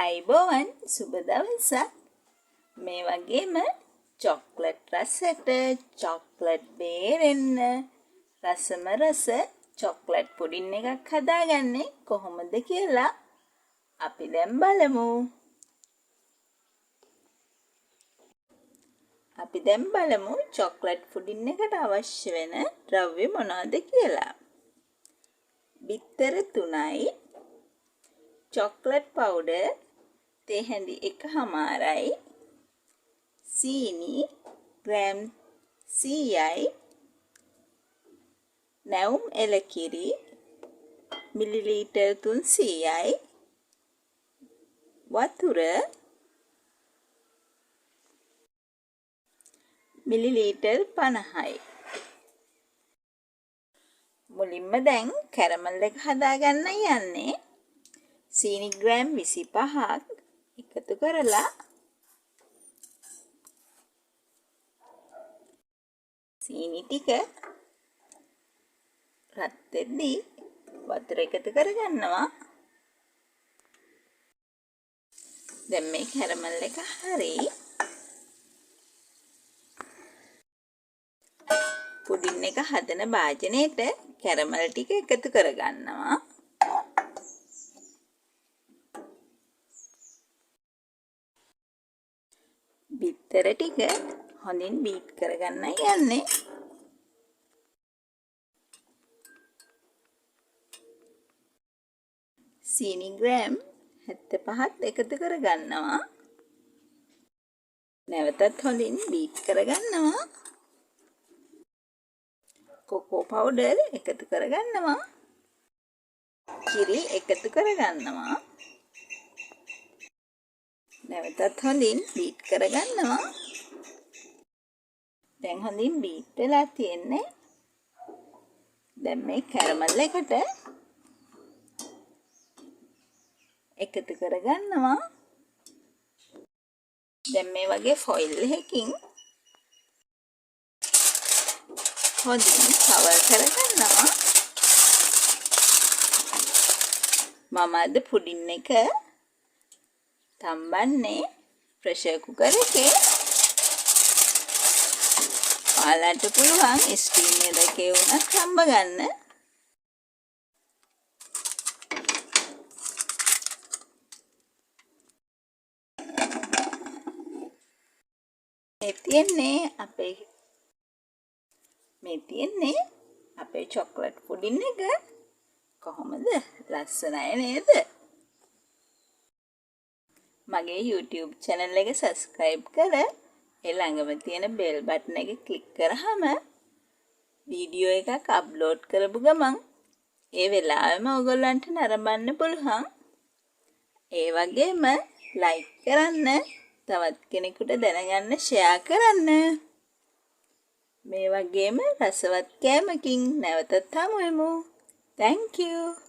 අයිබෝවන් සුබ දවසක්. මේ වගේම චොක්ලට් රසට චොක්ලට් බේරෙන්න රසම රස චොක්ලට් පුඩින් එකක් හදාගන්නේ කොහොමද කියලා අපි දැන් බලමු. චොක්ලට් පුඩින් එකට අවශ්‍ය වෙන ද්‍රව්‍ය මොනවද කියලා. බිත්තර 3යි, චොක්ලට් පවුඩර් තේ හැඳි 1/2යි, සීනි ග්‍රෑම් 100යි, නැවුම් එලකිරි මිලිලීටර් 300යි, වතුර මිලිලීටර් 50යි. මුලින්ම දැන් කැරමල් එක හදාගන්න යන්නේ. සීනි ග්‍රෑම් 25ක් එකතු කරලා සීනි ටික රත් වෙද්දී වතුර එකතු කරගන්නවා. දැන් මේ කැරමල් එක හරි පුඩින් එක හදන භාජනයට කැරමල් ටික එකතු කරගන්නවා. බිත්තර ටික හොඳින් බීට් කරගන්න යන්නේ. සීනි ග්‍රෑම් 75ත් එකතු කරගන්නවා. නැවතත් හොඳින් බීට් කරගන්නවා. කොකෝ පවුඩර් එකතු කරගන්නවා. කිරි එකතු කරගන්නවා. නැවතත් හොඳින් බීට් කරගන්නවා. දැන් හොඳින් බීට් වෙලා තියෙන්නේ. දැන් මේ කැරමල් එකට එකතු කරගන්නවා. දැන් මේ වගේ ෆොයිල් එකකින් හොඳින් කවර් කරගන්නවා. මම අද පුඩින් එක තම්බන්නේ ප්‍රෙෂර් කුකර් එකේ. ඔයාලට පුළුවන් ස්ටීමර් එකේ උනත් තම්බ ගන්න. මේ තියන්නේ අපේ චොක්ලට් පුඩින් එක. කොහොමද? ලස්සනයි නේද? මගේ YouTube channel එක subscribe කර ළඟම තියෙන bell button එක click කරාම වීඩියෝ එකක් upload කරපු ගමන් ඒ වෙලාවෙම ඔයගොල්ලන්ට නරඹන්න පුළුවන්. ඒ වගේම like කරන්න, තවත් කෙනෙකුට දැනගන්න share කරන්න. මේ වගේම රසවත් කෑමකින් නැවතත් හමු වෙමු. Thank you.